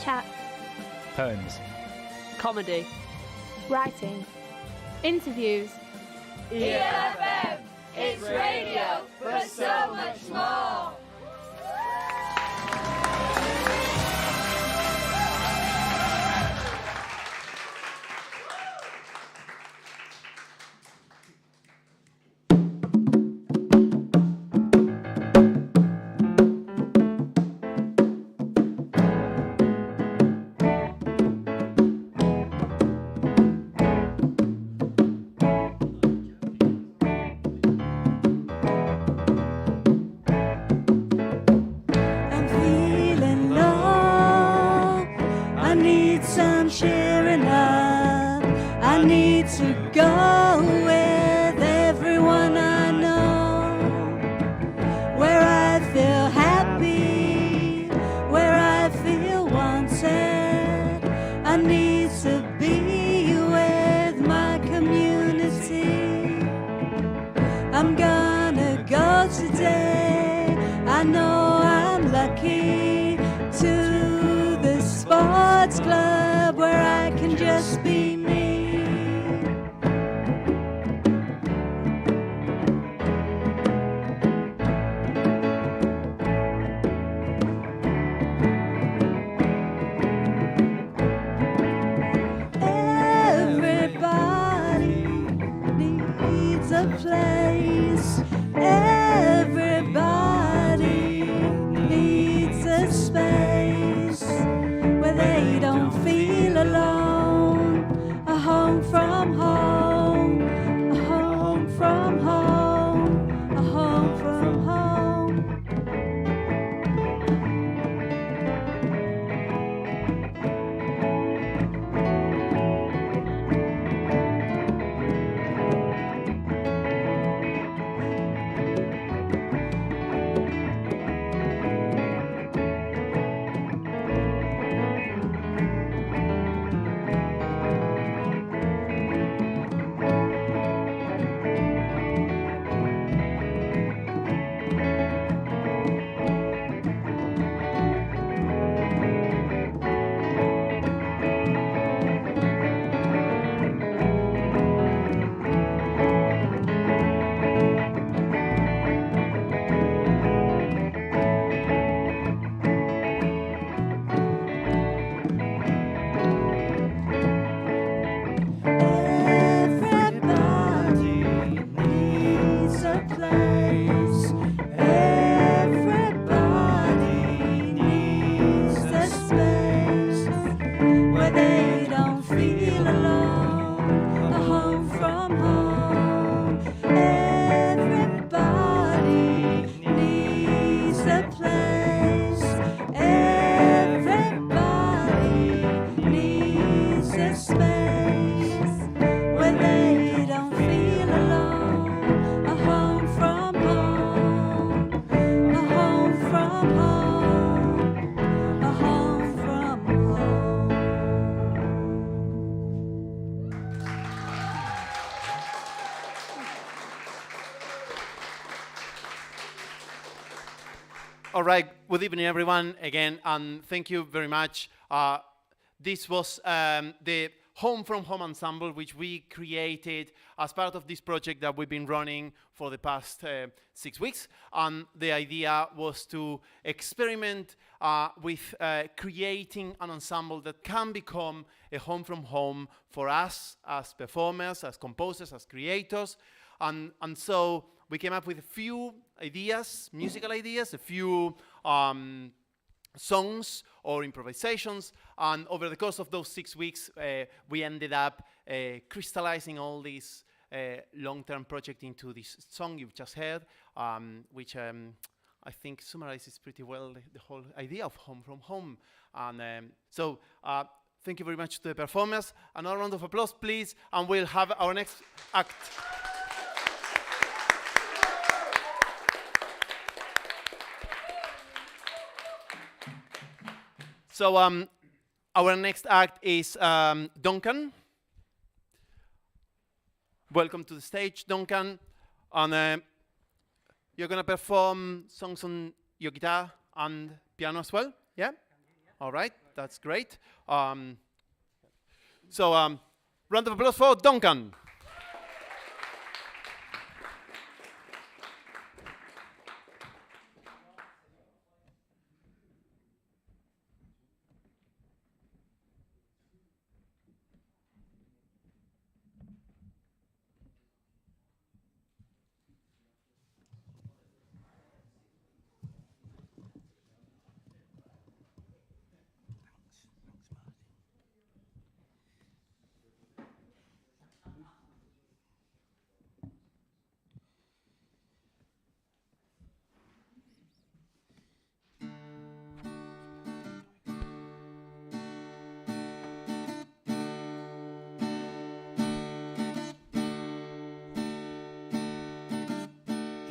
Chat. Poems. Comedy. Writing. Interviews. ELFM, it's radio, but so much more. Cheering up, I need to go with everyone I know, where I feel happy, where I feel wanted. I need to be with my community. I'm gonna go today, I know I'm lucky, to the sports club where I can just be me. Everybody needs a place. Everybody needs a space where they don't feel alone. A home from home, a home from home, a home from home. Everybody needs a place. Everybody needs a space where they don't feel alone. A home from home. Everybody needs a place. Everybody needs a space where they don't feel alone. A home from home, a home from home, a home from home. All right, good evening, everyone, again, and thank you very much. This was the Home from Home ensemble, which we created as part of this project that we've been running for the past 6 weeks. And the idea was to experiment with creating an ensemble that can become a home from home for us as performers, as composers, as creators. And so we came up with a few ideas, musical ideas, a few songs or improvisations, and over the course of those 6 weeks, we ended up crystallizing all these long-term project into this song you've just heard, which I think summarizes pretty well the whole idea of Home from Home. And so thank you very much to the performers. Another round of applause, please, and we'll have our next act. So our next act is Duncan. Welcome to the stage, Duncan. And you're going to perform songs on your guitar and piano as well, yeah? All right, that's great. So, round of applause for Duncan.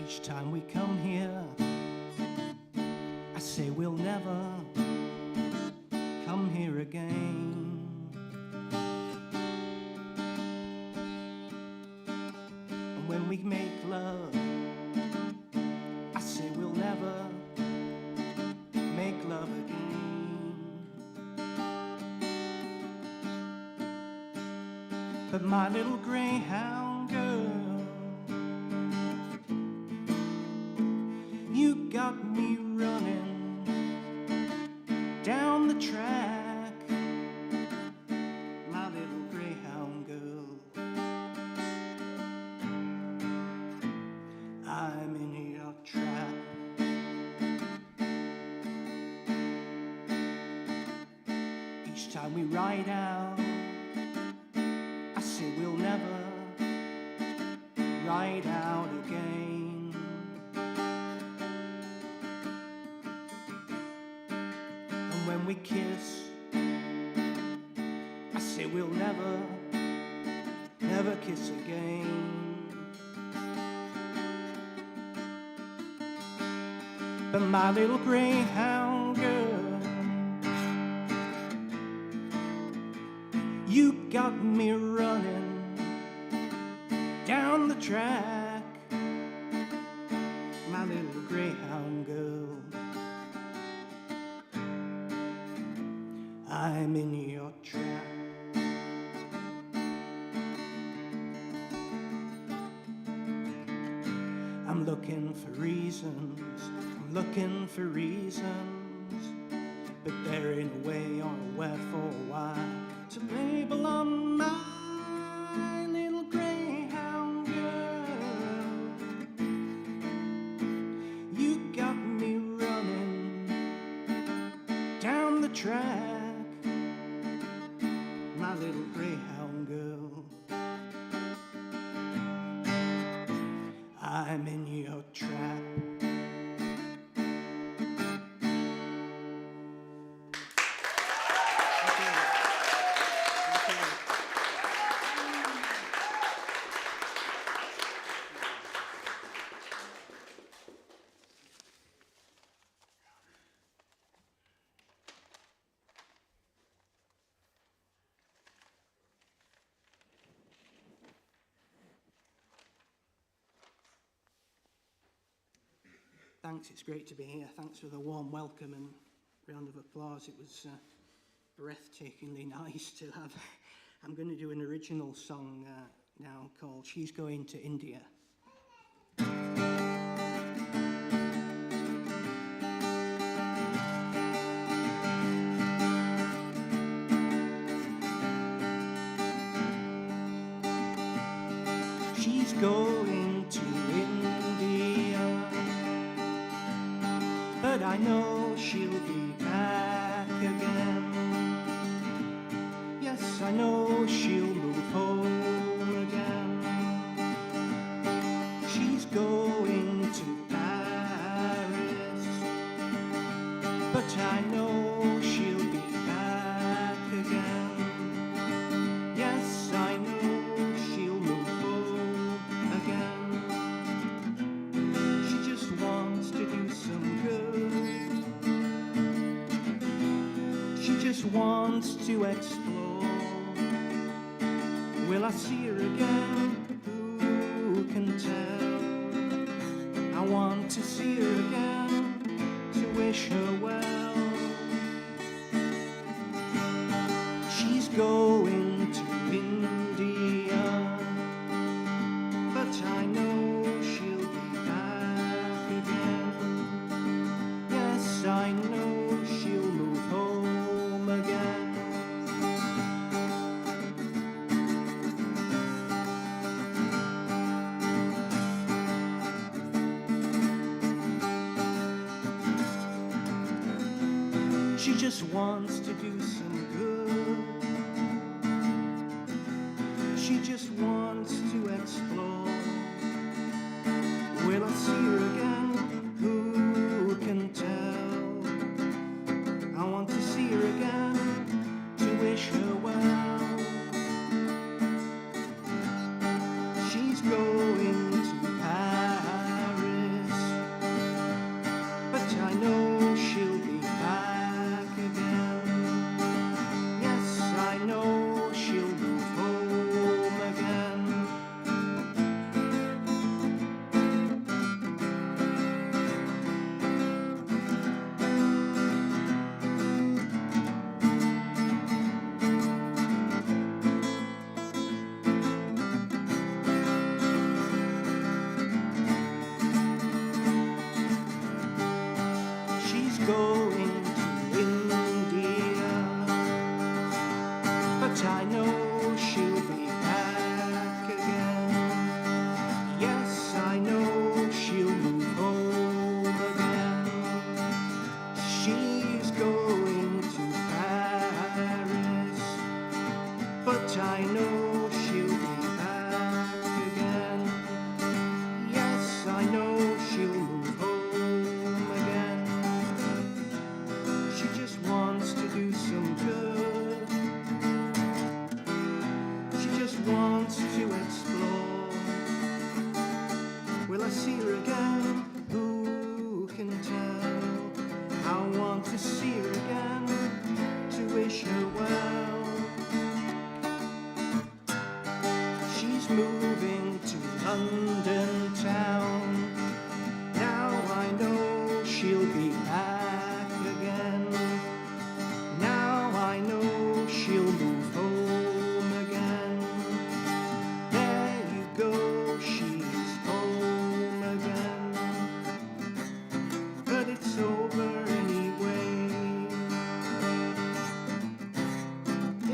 Each time we come here, I say we'll never come here again. And when we make love, I say we'll never make love again. But my little greyhound girl, you got me running down the track, my little greyhound girl. I'm in your trap. Each time we ride out, I say we'll never ride out again. When we kiss, I say we'll never, never kiss again. But my little greyhound girl, you got me running down the track, my little greyhound girl. I'm in your trap. I'm looking for reasons, I'm looking for reasons, but there ain't a way or a wherefore why to label on my little greyhound girl. You got me running down the track, my little greyhound girl. I'm in your trap. Thanks, it's great to be here. Thanks for the warm welcome and round of applause. It was breathtakingly nice to have. I'm going to do an original song now called She's Going to India. She's going to India, but I know she'll be back again. Yes, I know she'll move home again. She's going to Paris, but I know she'll be back again. Yes, I know she'll move home again. She just wants to do some good. She just wants to explore. Will I see her again? Who can tell? I want to see her again, to wish her well. She just wants to do some good. She just wants to explore. Will I see her again? Who can tell? I want to see her again, to wish her well. She's going to Paris, but I know she'll be back again. Yes, I know she'll move home again. She's going to India, but I know she'll be back again. Yes, I know she'll move home again. She's going to Paris, but I know she'll be back again. Yes, I know she'll move home again. She just wants to do some good. She just wants to explore. Will I see her again? Who can tell? I want to see her again, to wish her well. She's moving to London town. Now I know she'll be back again. Now I know she'll move home again. There you go, she's home again. But it's over anyway.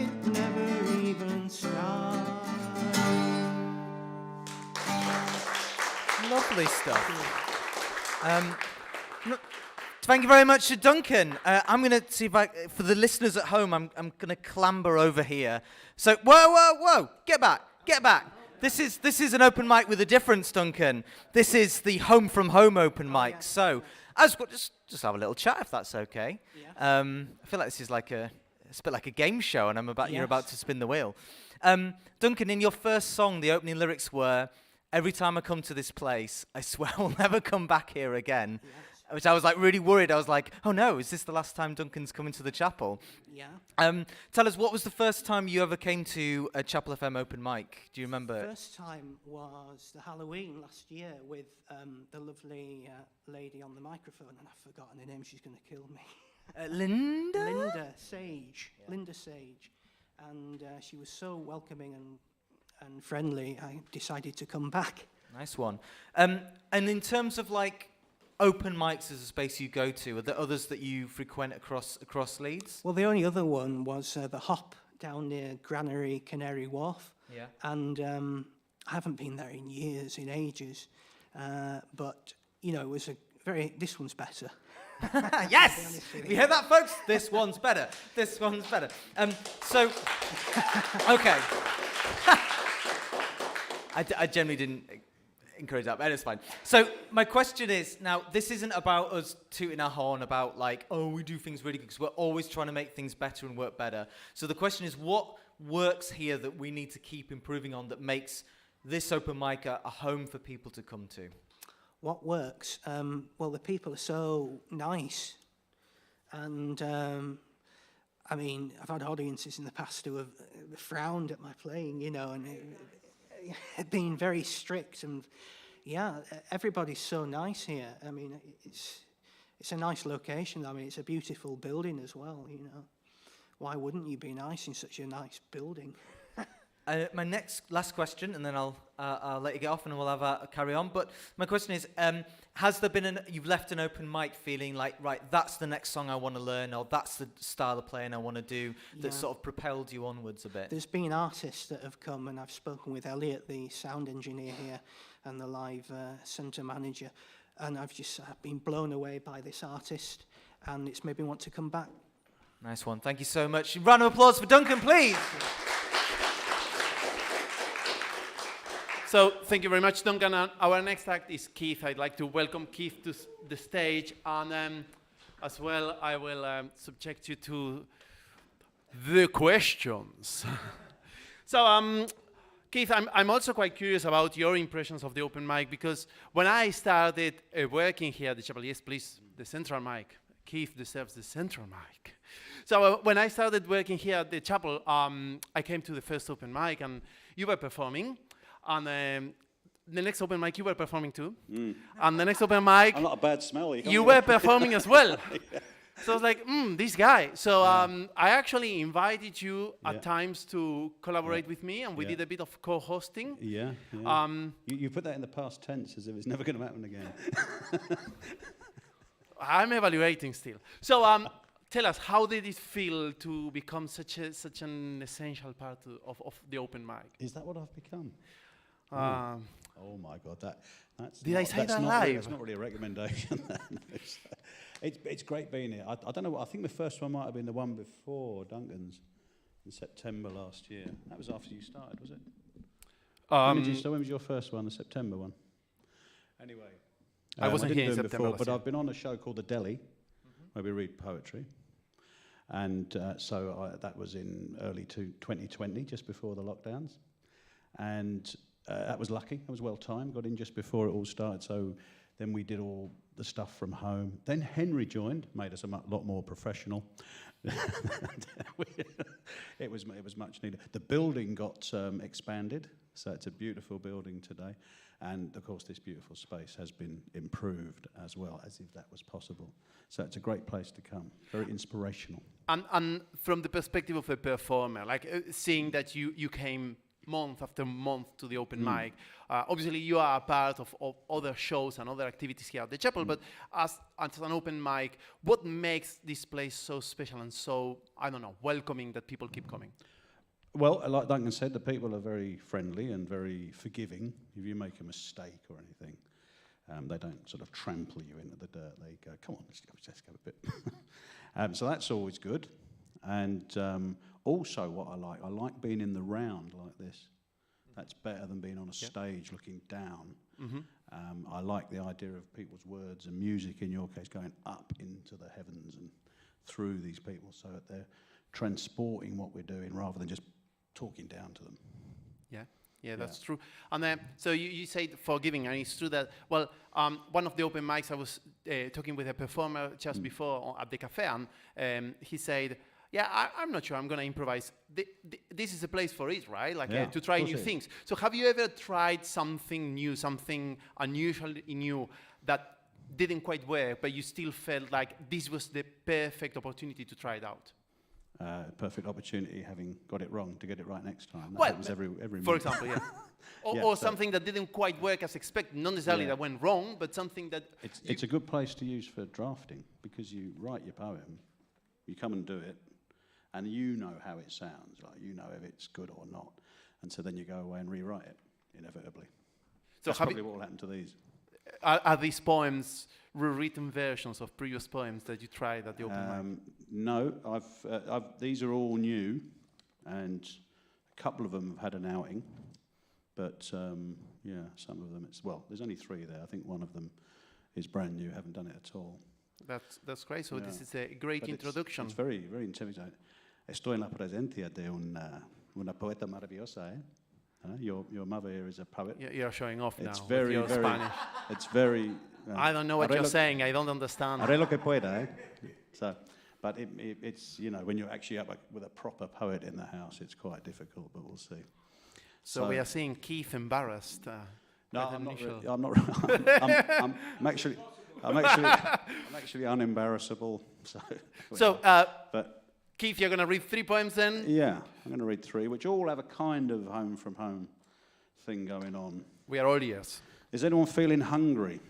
It never even started. Lovely stuff. No- Thank you very much to Duncan. I'm going to see if for the listeners at home, I'm going to clamber over here. So, whoa, get back. This is an open mic with a difference, Duncan. This is the Home from Home open mic. yeah. So, I just have a little chat if that's okay. Yeah. I feel like this is it's a bit like a game show, and you're about Yes. to spin the wheel. Duncan, in your first song, the opening lyrics were, "Every time I come to this place, I swear I'll never come back here again." Yes. Which I was like really worried. I was like, oh no, is this the last time Duncan's coming to the chapel? Yeah. Tell us, what was the first time you ever came to a Chapel FM open mic? Do you remember? First time was the Halloween last year with the lovely lady on the microphone, and I've forgotten her name. She's going to kill me. Linda? Linda Sage. Yeah. Linda Sage, and she was so welcoming and friendly. I decided to come back. Nice one. And in terms of like open mics as a space you go to, are there others that you frequent across Leeds? Well, the only other one was the Hop down near Granary, Canary Wharf. Yeah. And I haven't been there in years, in ages. But, you know, it was this one's better. Yes! You hear that, folks? This one's better. This one's better. So, okay. I generally didn't encourage that, but it's fine. So my question is, now, this isn't about us tooting our horn about like, oh, we do things really good, because we're always trying to make things better and work better. So the question is, what works here that we need to keep improving on that makes this open mic a home for people to come to? What works? Well, the people are so nice. And, I mean, I've had audiences in the past who have frowned at my playing, you know, and been very strict. And, yeah, everybody's so nice here. I mean, it's a nice location. I mean, it's a beautiful building as well, you know. Why wouldn't you be nice in such a nice building? My last question, and then I'll let you get off and we'll have a carry on. But my question is, has there been you've left an open mic feeling like, right, that's the next song I want to learn, or that's the style of playing I want to do, that sort of propelled you onwards a bit? There's been artists that have come, and I've spoken with Elliot, the sound engineer here, and the live centre manager, and I've been blown away by this artist, and it's made me want to come back Nice one. Thank you so much. Round of applause for Duncan, please. So thank you very much, Duncan. And our next act is Keith. I'd like to welcome Keith to the stage, and as well, I will subject you to the questions. So, Keith, I'm also quite curious about your impressions of the open mic, because when I started working here at the chapel, yes, please, the central mic. Keith deserves the central mic. So when I started working here at the chapel, I came to the first open mic, and you were performing. And the next open mic, you were performing too. And the next open mic, I'm not a bad smell. you were performing as well. So I was like, this guy. So I actually invited you at times to collaborate with me, and we did a bit of co-hosting. Yeah. You put that in the past tense as if it's never going to happen again. I'm evaluating still. So tell us, how did it feel to become such an essential part of the open mic? Is that what I've become? Oh my God, that's. Did not, I say that's that not live? Really, that's not really a recommendation. No, it's great being here. I don't know. I think the first one might have been the one before Duncan's in September last year. That was after you started, was it? When was your first one? The September one. Anyway, I wasn't didn't here in do them September before, but last I've been on a show called The Deli, where we read poetry. And that was in early 2020, just before the lockdowns. And that was lucky. It was well timed. Got in just before it all started. So then we did all the stuff from home. Then Henry joined, made us a lot more professional. It was much needed. The building got expanded, so it's a beautiful building today. And of course, this beautiful space has been improved as well, as if that was possible. So it's a great place to come. Very inspirational. And from the perspective of a performer, like seeing that you came month after month to the open mic. Obviously, you are a part of other shows and other activities here at the chapel, but as an open mic, what makes this place so special and so, I don't know, welcoming that people keep coming? Well, like Duncan said, the people are very friendly and very forgiving. If you make a mistake or anything, they don't sort of trample you into the dirt. They go, come on, let's go a bit. So that's always good. And also what I like being in the round like this. That's better than being on a stage looking down. I like the idea of people's words and music, in your case, going up into the heavens and through these people, so that they're transporting what we're doing rather than just talking down to them. Yeah, that's true. And so you said forgiving, and it's true that, well, one of the open mics, I was talking with a performer just before at the cafe, and he said, I'm not sure I'm going to improvise. This is a place for it, right? Like to try new things. So have you ever tried something new, something unusual in you that didn't quite work, but you still felt like this was the perfect opportunity to try it out? Perfect opportunity, having got it wrong, to get it right next time. That Well, happens every for month. example, or So something that didn't quite work as expected, not necessarily that went wrong, but something that... It's a good place to use for drafting, because you write your poem, you come and do it, and you know how it sounds, like you know if it's good or not. And so then you go away and rewrite it, inevitably. So that's probably what will happen to these. Are these poems rewritten versions of previous poems that you tried at the open mic? No, these are all new, and a couple of them have had an outing. But some of them, there's only 3 there. I think one of them is brand new, haven't done it at all. That's great. So this is a great introduction. It's very, very intimidating. Estoy en la presencia de una poeta maravillosa, eh? Your mother here is a poet. You're showing off now. It's very, with your very. Spanish. It's very. I don't know what you're saying. I don't understand. Haré lo que pueda, eh? So, but it's when you're actually up with a proper poet in the house, it's quite difficult. But we'll see. So we are seeing Keith embarrassed. No, I'm not. I'm actually unembarrassable. So. But. Keith, you're going to read 3 poems then? Yeah, I'm going to read 3, which all have a kind of home from home thing going on. We are all ears. Is anyone feeling hungry?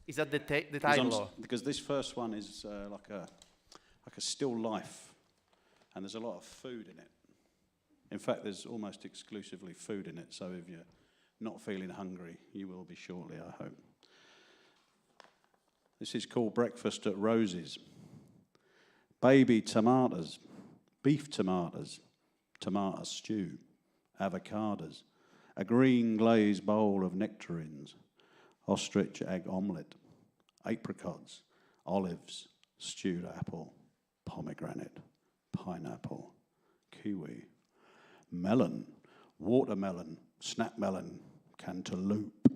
Is that the title? Because this first one is like a still life, and there's a lot of food in it. In fact, there's almost exclusively food in it, so if you're not feeling hungry, you will be shortly, I hope. This is called Breakfast at Rosie's. baby tomatoes, beef tomatoes, tomato stew, avocados, a green glazed bowl of nectarines, ostrich egg omelette, apricots, olives, stewed apple, pomegranate, pineapple, kiwi, melon, watermelon, snap melon, cantaloupe,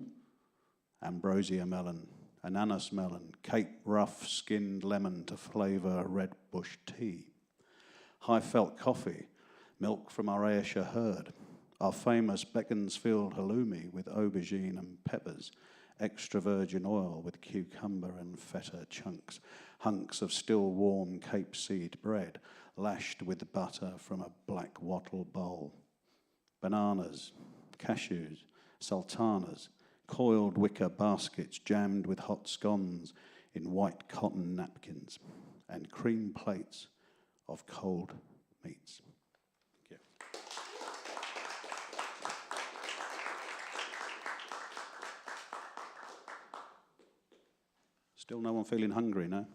ambrosia melon, ananas melon, Cape rough skinned lemon to flavour red bush tea, high felt coffee, milk from our Ayrshire herd, our famous Beaconsfield halloumi with aubergine and peppers, extra virgin oil with cucumber and feta chunks, hunks of still warm Cape seed bread, lashed with butter from a black wattle bowl, bananas, cashews, sultanas, coiled wicker baskets jammed with hot scones in white cotton napkins, and cream plates of cold meats. Thank you. Still no one feeling hungry, no?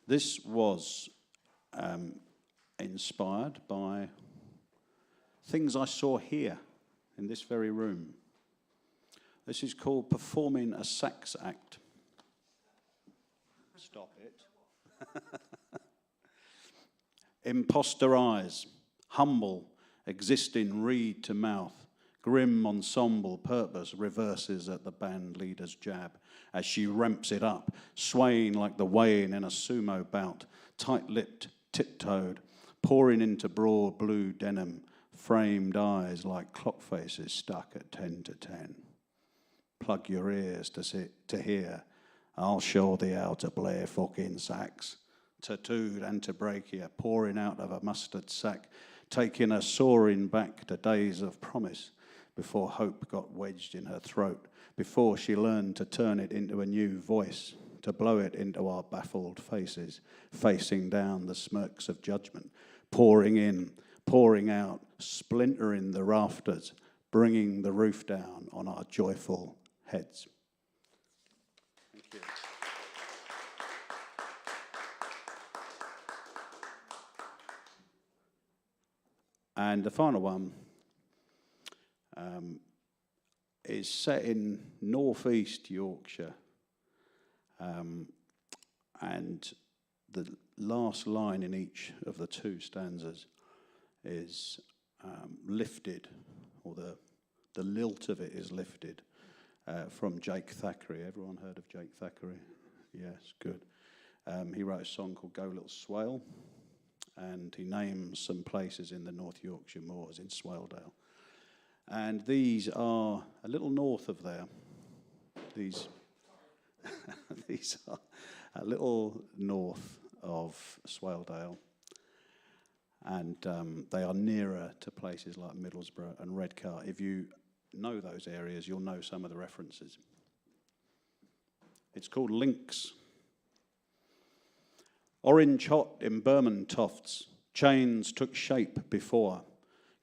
This was inspired by things I saw here in this very room. This is called performing a sax act. Stop it. Imposter eyes, humble, existing reed to mouth, grim ensemble purpose reverses at the band leader's jab as she ramps it up, swaying like the weighing in a sumo bout, tight-lipped, tiptoed, pouring into broad blue denim, framed eyes like clock faces stuck at 10 to 10. Plug your ears to hear. I'll show thee how to play fucking sax. Tattooed antebrachia pouring out of a mustard sack, taking her soaring back to days of promise, before hope got wedged in her throat, before she learned to turn it into a new voice, to blow it into our baffled faces, facing down the smirks of judgment, pouring in, pouring out, splintering the rafters, bringing the roof down on our joyful heads. Thank you. And the final one is set in northeast Yorkshire, and the last line in each of the two stanzas is lifted, or the lilt of it is lifted from Jake Thackeray. Everyone heard of Jake Thackeray? Yes, good. He wrote a song called Go Little Swale, and he names some places in the North Yorkshire moors in Swaledale. And these are a little north of there. These are a little north of Swaledale. And they are nearer to places like Middlesbrough and Redcar. If you know those areas, you'll know some of the references. It's called Links. Orange hot in Burman Tofts, chains took shape before,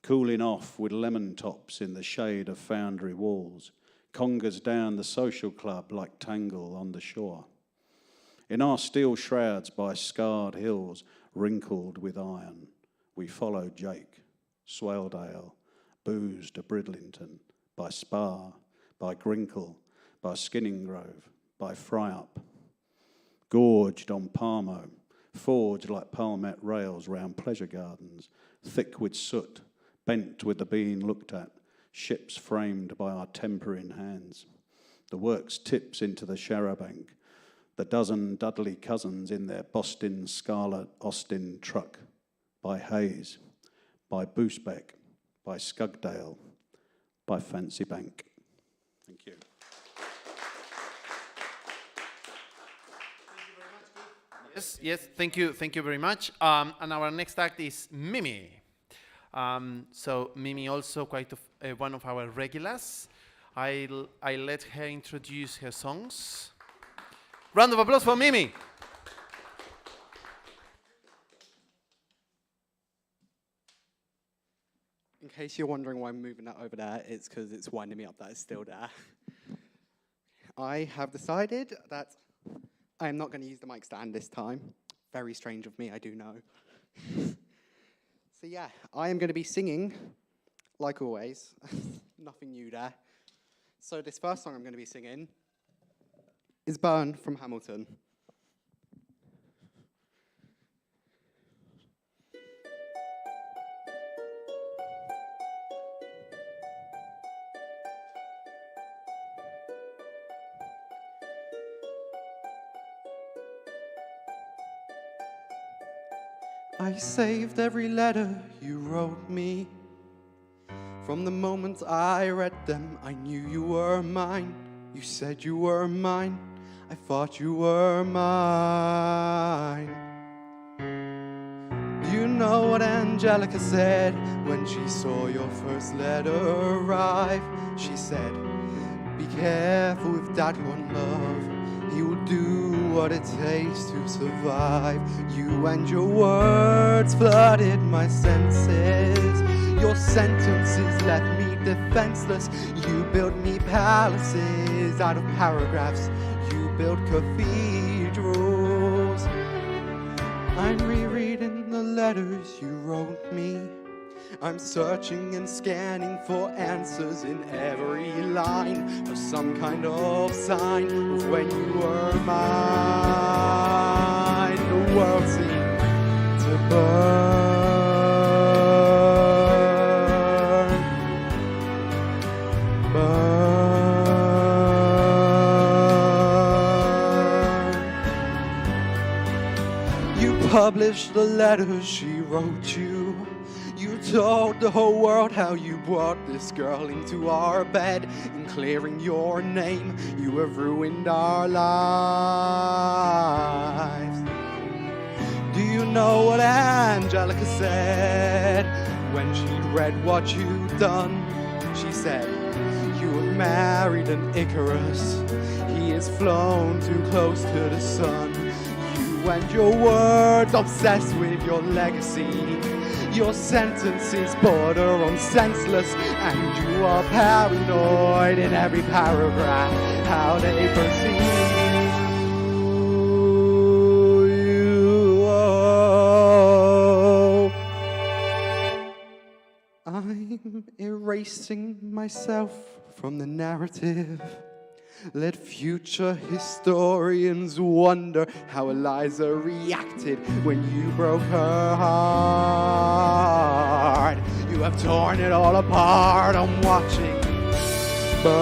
cooling off with lemon tops in the shade of foundry walls, congas down the social club like tangle on the shore. In our steel shrouds by scarred hills, wrinkled with iron, we followed Jake, Swaledale, booze to Bridlington, by Spa, by Grinkle, by Skinning Grove, by Fryup, gorged on Parmo, forged like palmet rails round pleasure gardens, thick with soot, bent with the being looked at, ships framed by our tempering hands. The works tips into the Sharrowbank, the dozen Dudley cousins in their Boston Scarlet Austin truck, by Hayes, by Boosbeck, by Skugdale, by Fancy Bank. Thank you. Yes, thank you very much. And our next act is Mimi. So Mimi also quite one of our regulars. I let her introduce her songs. Round of applause for Mimi. In case you're wondering why I'm moving that over there, it's because it's winding me up that it's still there. I have decided that I am not going to use the mic stand this time. Very strange of me, I do know. So yeah, I am going to be singing, like always. Nothing new there. So this first song I'm going to be singing is Burn from Hamilton. I saved every letter you wrote me. From the moment I read them, I knew you were mine. You said you were mine. I thought you were mine. You know what Angelica said when she saw your first letter arrive? She said, be careful with that one, love. He will do what it takes to survive. You and your words flooded my senses. Your sentences left me defenseless. You built me palaces out of paragraphs. You built cathedrals. I'm rereading the letters you wrote me. I'm searching and scanning for answers in every line, for some kind of sign of when you were mine. The world seemed to burn, burn. You published the letters she wrote you. You told the whole world how you brought this girl into our bed. In clearing your name, you have ruined our lives. Do you know what Angelica said when she read what you'd done? She said, you have married an Icarus. He is flown too close to the sun. You and your words obsessed with your legacy. Your sentences border on senseless, and you are paranoid in every paragraph, how they perceive you. Oh. I'm erasing myself from the narrative. Let future historians wonder how Eliza reacted when you broke her heart. You have torn it all apart. I'm watching burn.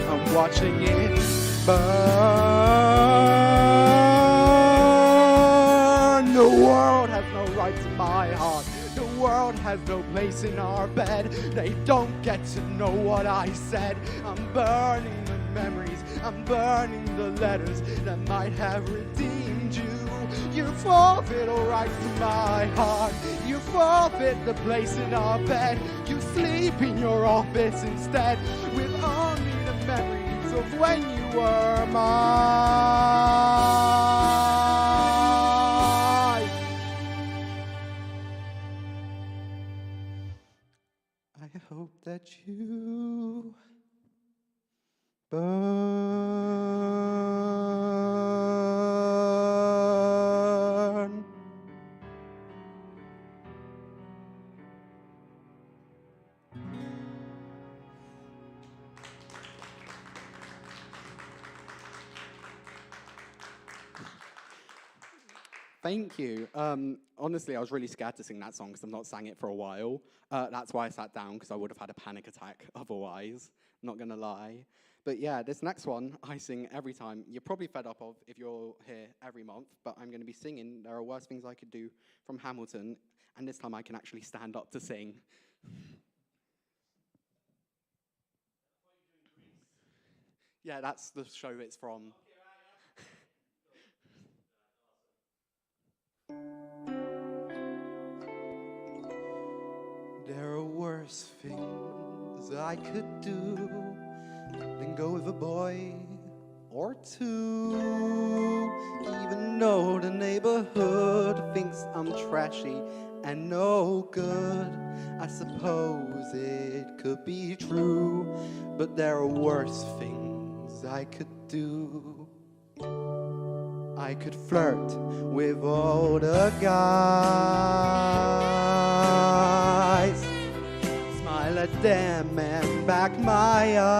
I'm watching it burn. The world has no right to my heart. The world has no place in our bed. They don't get to know what I said. I'm burning the memories. I'm burning the letters that might have redeemed you. You forfeit all rights to my heart. You forfeit the place in our bed. You sleep in your office instead, with only the memories of when you were mine. I hope that you burn. Thank you. Honestly, I was really scared to sing that song because I've not sang it for a while. That's why I sat down, because I would have had a panic attack otherwise, not gonna lie. But yeah, this next one I sing every time. You're probably fed up of if you're here every month, but I'm gonna be singing There Are Worse Things I Could Do from Hamilton, and this time I can actually stand up to sing. Yeah, that's the show it's from. There are worse things I could do than go with a boy or two. Even though the neighborhood thinks I'm trashy and no good. I suppose it could be true, but there are worse things I could do. I could flirt with older guys, smile at them and back my eyes,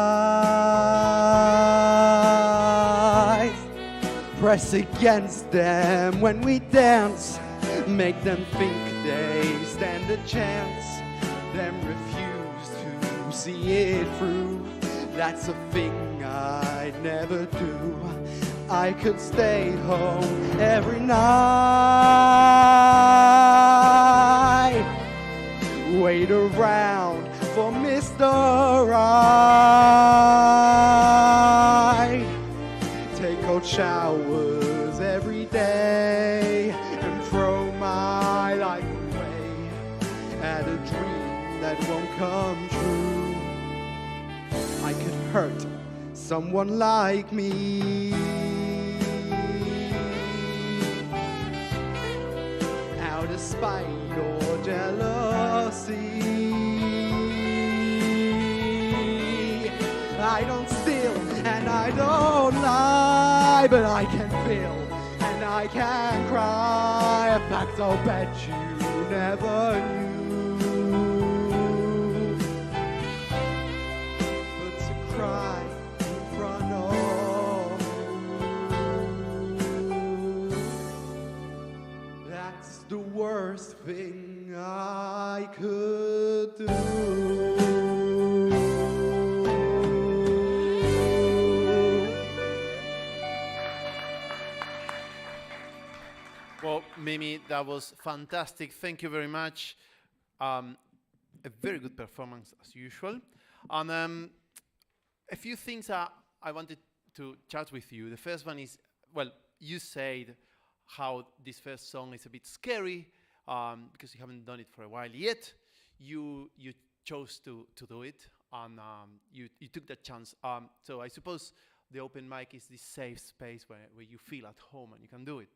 press against them when we dance, make them think they stand a chance, then refuse to see it through. That's a thing I'd never do. I could stay home every night, wait around for Mr. Right, take cold showers every day, and throw my life away at a dream that won't come true. I could hurt someone like me out of spite or jealousy. I don't steal and I don't lie, but I can feel and I can cry. A fact I'll bet you never knew. But to cry in front of you, that's the worst thing I could do. Well, Mimi, that was fantastic. Thank you very much. A very good performance as usual. And a few things I wanted to chat with you. The first one is, well, you said how this first song is a bit scary because you haven't done it for a while yet. You chose to do it, and you took that chance. So I suppose the open mic is this safe space where you feel at home and you can do it.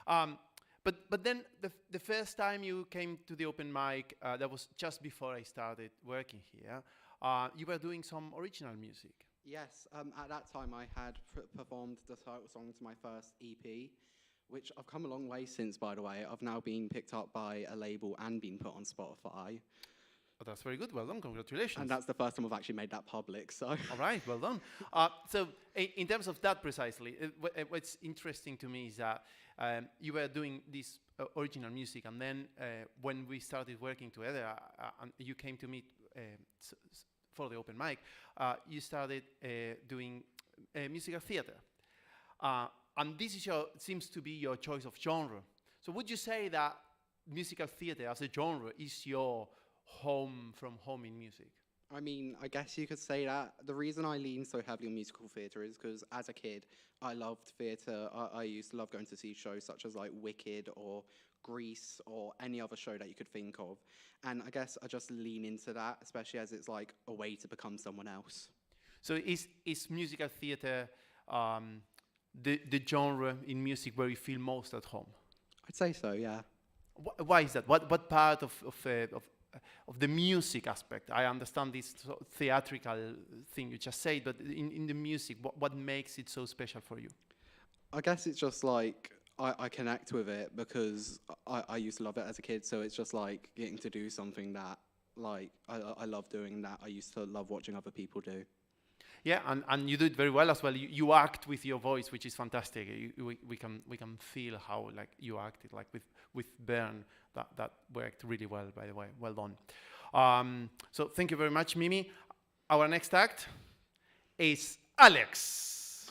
But then the first time you came to the open mic, that was just before I started working here, you were doing some original music. Yes, at that time I had performed the title song to my first EP, which I've come a long way since, by the way. I've now been picked up by a label and been put on Spotify. Oh, that's very good. Well done. Congratulations. And that's the first time I've actually made that public, so. All right, well done. So in terms of that precisely, what's interesting to me is that you were doing this original music, and then when we started working together, and you came to meet for the open mic, you started doing musical theater. And this is seems to be your choice of genre. So would you say that musical theater as a genre is your home from home in music? I mean, I guess you could say that. The reason I lean so heavily on musical theatre is because as a kid, I loved theatre. I used to love going to see shows such as like Wicked or Grease or any other show that you could think of. And I guess I just lean into that, especially as it's like a way to become someone else. So is musical theatre the genre in music where you feel most at home? I'd say so, yeah. Why is that? What part of the music aspect? I understand this theatrical thing you just said, but in the music, what makes it so special for you? I guess it's just like I connect with it because I used to love it as a kid, so it's just like getting to do something that like I love doing, that I used to love watching other people do. Yeah, and you do it very well as well. You act with your voice, which is fantastic. We can feel how like you acted like with Bern. That worked really well, by the way. Well done. So thank you very much, Mimi. Our next act is Alex.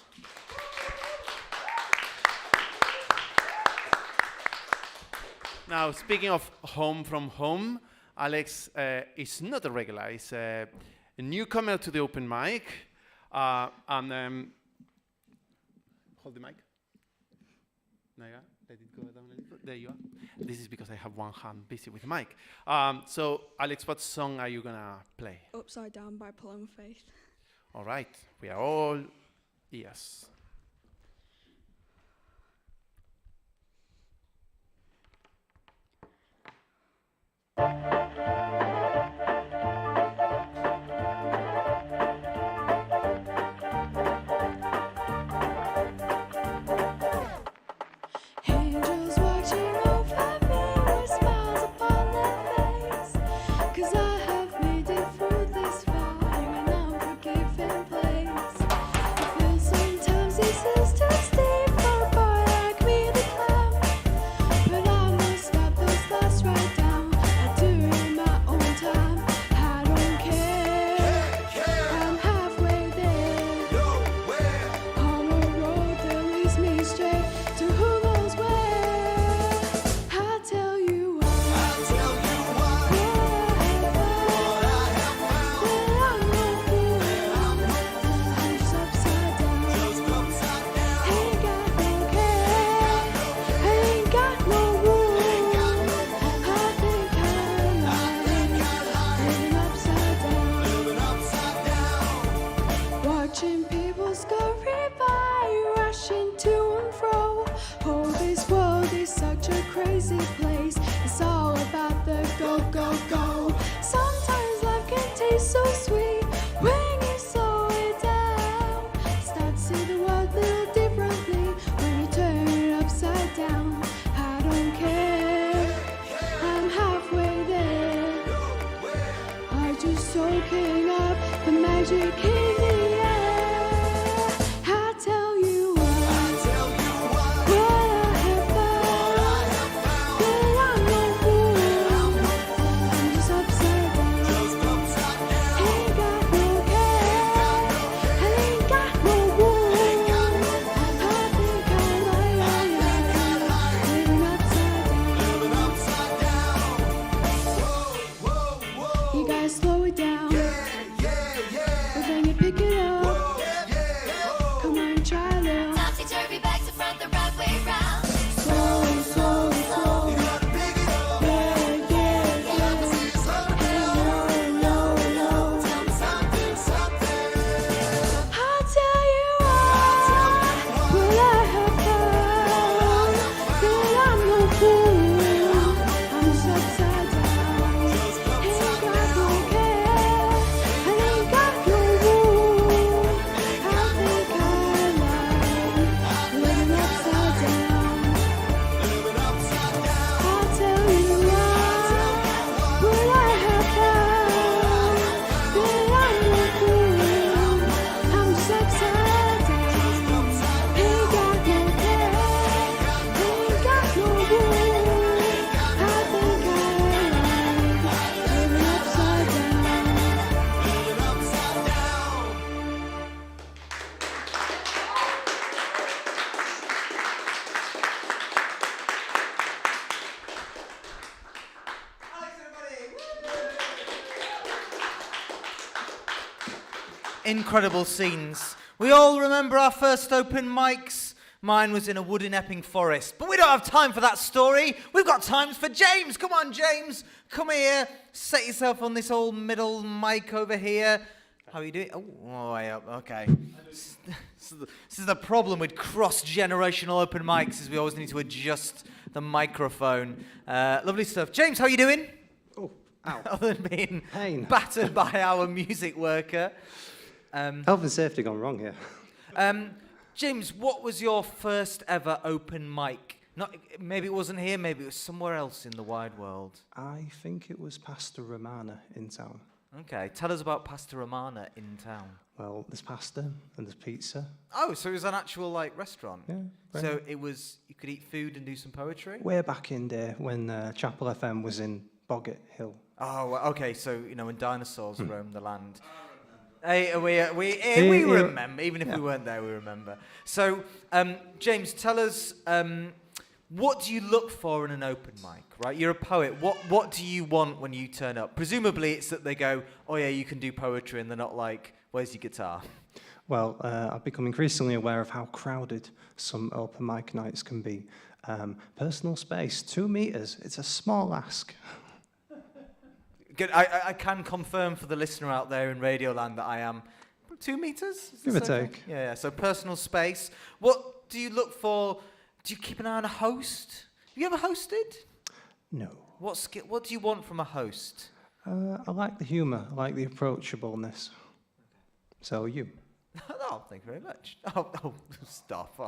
Now, speaking of home from home, Alex is not a regular. He's a newcomer to the open mic. Hold the mic. There you are. Let it go down a little. There you are. This is because I have one hand busy with the mic. So, Alex, what song are you going to play? Upside Down by Paloma Faith. All right. We are all ears. Angels watching over me with smiles upon their face. 'Cause I have made it through this far in an unforgiving place. I feel sometimes this is too steep for a boy like me to climb. But I must stop those thoughts right down. I do it in my own time. I don't care. I'm halfway there. On a road that leads me straight to who knows where. I tell you what. What I have found. That I'm no fool. I'm just upside down. Ain't got no care. Ain't got no rule. I think I like living upside down. Watching people scurry by, rushing to and fro. Oh, this world is such a crazy place. It's all about the go, go, go. Sometimes life can taste so sweet when you slow it down. Start to see the world a little differently when you turn it upside down. I don't care. I'm halfway there. I just soaking up the magic in the air. I tell you what. What I have found. That I'm no fool. I'm just upside down. Ain't got no care. Ain't got no rule. I think I like living upside down. You gotta slow it down. But then you pick it up. Come on, try a little. Topsy-turvy, back to front, the right way round. Slow, slow, slow. Yeah, yeah, yeah. Hey, low, low, low. I'll tell you what I have found. That I'm no fool. I'm just upside down. Ain't got no care. Ain't got no rule. I think I like living upside down. I'll tell you what I have found. That I'm no fool. I'm just upside down. Ain't got no care. Ain't got no rule. I think I like living upside down. Incredible scenes. We all remember our first open mics. Mine was in a wood in Epping Forest. But we don't have time for that story. We've got times for James. Come on, James. Come here. Set yourself on this old middle mic over here. How are you doing? Oh, way up. Okay. This is the problem with cross-generational open mics, is we always need to adjust the microphone. Lovely stuff. James, how are you doing? Oh, ow. Other than being Pain. battered by our music worker. Health and safety gone wrong here. James, what was your first ever open mic? Not, maybe it wasn't here, maybe it was somewhere else in the wide world. I think it was Pastor Romana in town. Okay, tell us about Pasta Romana in town. Well, there's pasta and there's pizza. Oh, so it was an actual like restaurant. Yeah. So it was, you could eat food and do some poetry? Way back in there when Chapel FM was in Boggart Hill. Oh, well, okay, so, you know, when dinosaurs roamed the land. Hey, we remember, even if we weren't there, we remember. So, James, tell us, what do you look for in an open mic, right? You're a poet. What do you want when you turn up? Presumably it's that they go, oh yeah, you can do poetry, and they're not like, where's your guitar? Well, I've become increasingly aware of how crowded some open mic nights can be. Personal space, 2 meters, it's a small ask. Good. I can confirm for the listener out there in Radioland that I am 2 meters? Give or take. Yeah, so personal space. What do you look for? Do you keep an eye on a host? Have you ever hosted? No. What do you want from a host? I like the humour. I like the approachableness. So you. Oh, thank you very much. Oh, stuff.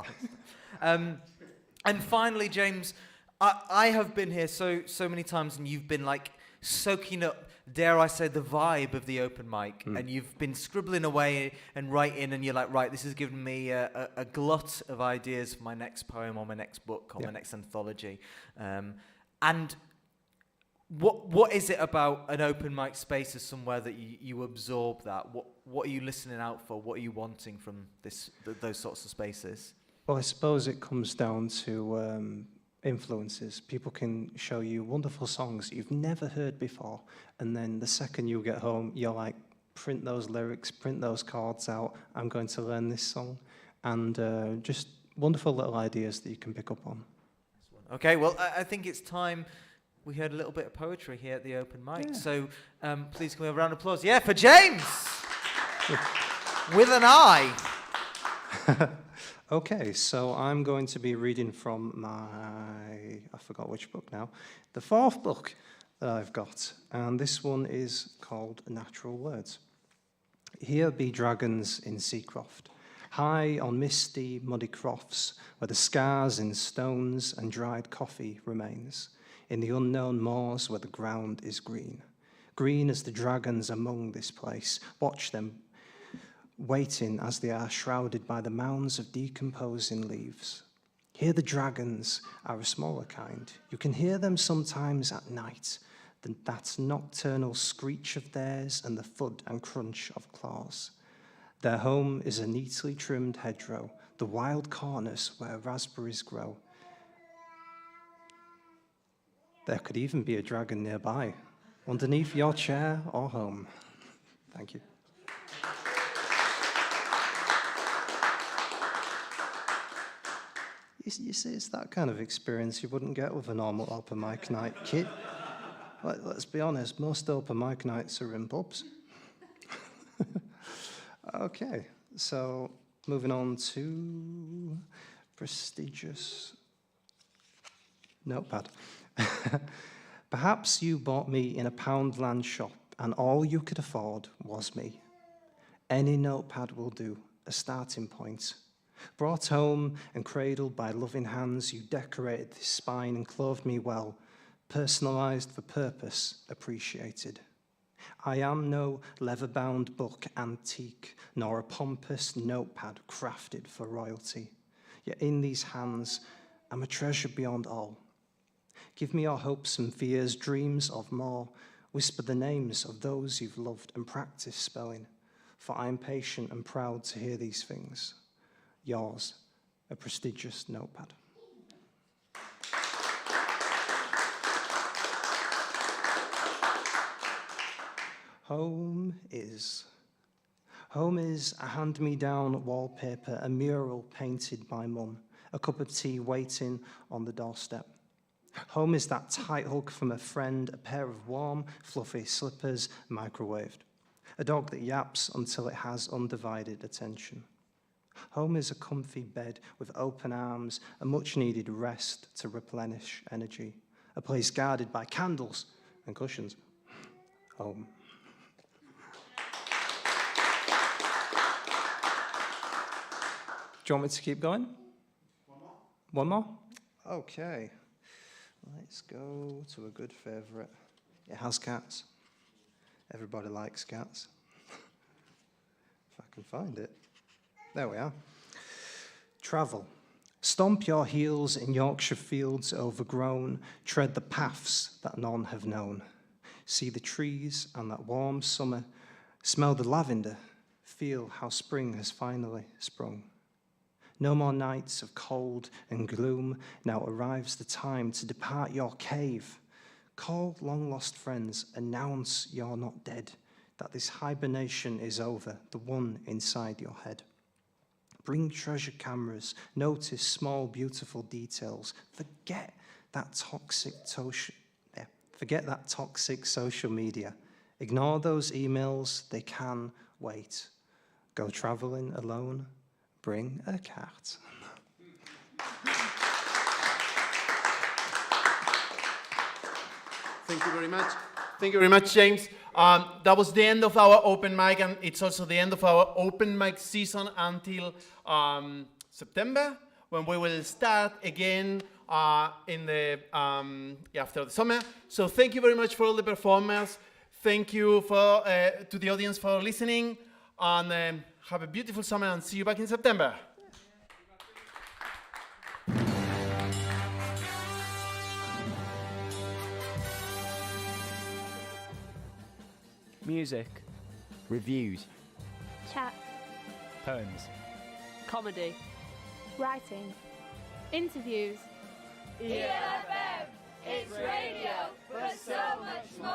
And finally, James, I have been here so many times, and you've been like soaking up, dare I say, the vibe of the open mic, and you've been scribbling away and writing, and you're like, right, this has given me a glut of ideas for my next poem or my next book or my next anthology. And what is it about an open mic space as somewhere that you absorb that? What are you listening out for? What are you wanting from those sorts of spaces? Well, I suppose it comes down to influences. People can show you wonderful songs that you've never heard before, and then the second you get home, you're like, print those lyrics, print those chords out, I'm going to learn this song. And just wonderful little ideas that you can pick up on. Okay, well, I think it's time we heard a little bit of poetry here at the open mic. So please give me a round of applause. Yeah, for James! With an I. Okay, so I'm going to be reading from I forgot which book now, the fourth book that I've got, and this one is called Natural Words. Here be dragons in Seacroft, high on misty, muddy crofts, where the scars in stones and dried coffee remains, in the unknown moors where the ground is green. Green as the dragons among this place, watch them waiting as they are shrouded by the mounds of decomposing leaves. Here the dragons are a smaller kind. You can hear them sometimes at night, that nocturnal screech of theirs and the thud and crunch of claws. Their home is a neatly trimmed hedgerow, the wild corners where raspberries grow. There could even be a dragon nearby, underneath your chair or home. Thank you. You see, it's that kind of experience you wouldn't get with a normal open mic night, kid. Let's be honest, most open mic nights are in pubs. Okay, so moving on to prestigious notepad. Perhaps you bought me in a Poundland shop and all you could afford was me. Any notepad will do, a starting point. Brought home and cradled by loving hands, you decorated this spine and clothed me well, personalized for purpose, appreciated. I am no leather-bound book antique, nor a pompous notepad crafted for royalty. Yet in these hands, I'm a treasure beyond all. Give me your hopes and fears, dreams of more. Whisper the names of those you've loved and practice spelling, for I am patient and proud to hear these things. Yours, a prestigious notepad. Home is a hand-me-down wallpaper, a mural painted by Mum, a cup of tea waiting on the doorstep. Home is that tight hug from a friend, a pair of warm, fluffy slippers, microwaved. A dog that yaps until it has undivided attention. Home is a comfy bed with open arms, a much-needed rest to replenish energy. A place guarded by candles and cushions. Home. Do you want me to keep going? One more? Okay. Let's go to a good favourite. It has cats. Everybody likes cats. If I can find it. There we are. Travel. Stomp your heels in Yorkshire fields overgrown. Tread the paths that none have known. See the trees and that warm summer. Smell the lavender. Feel how spring has finally sprung. No more nights of cold and gloom. Now arrives the time to depart your cave. Call long-lost friends, announce you're not dead, that this hibernation is over, the one inside your head. Bring treasure cameras, notice small, beautiful details. Forget that toxic social media. Ignore those emails, they can wait. Go traveling alone. Bring a cat. Thank you very much. Thank you very much, James. That was the end of our open mic, and it's also the end of our open mic season until September, when we will start again in the after the summer. So thank you very much for all the performers. Thank you for to the audience for listening, and have a beautiful summer, and see you back in September. Music. Reviews. Chat. Poems. Comedy. Writing. Interviews. ELFM, it's radio for so much more.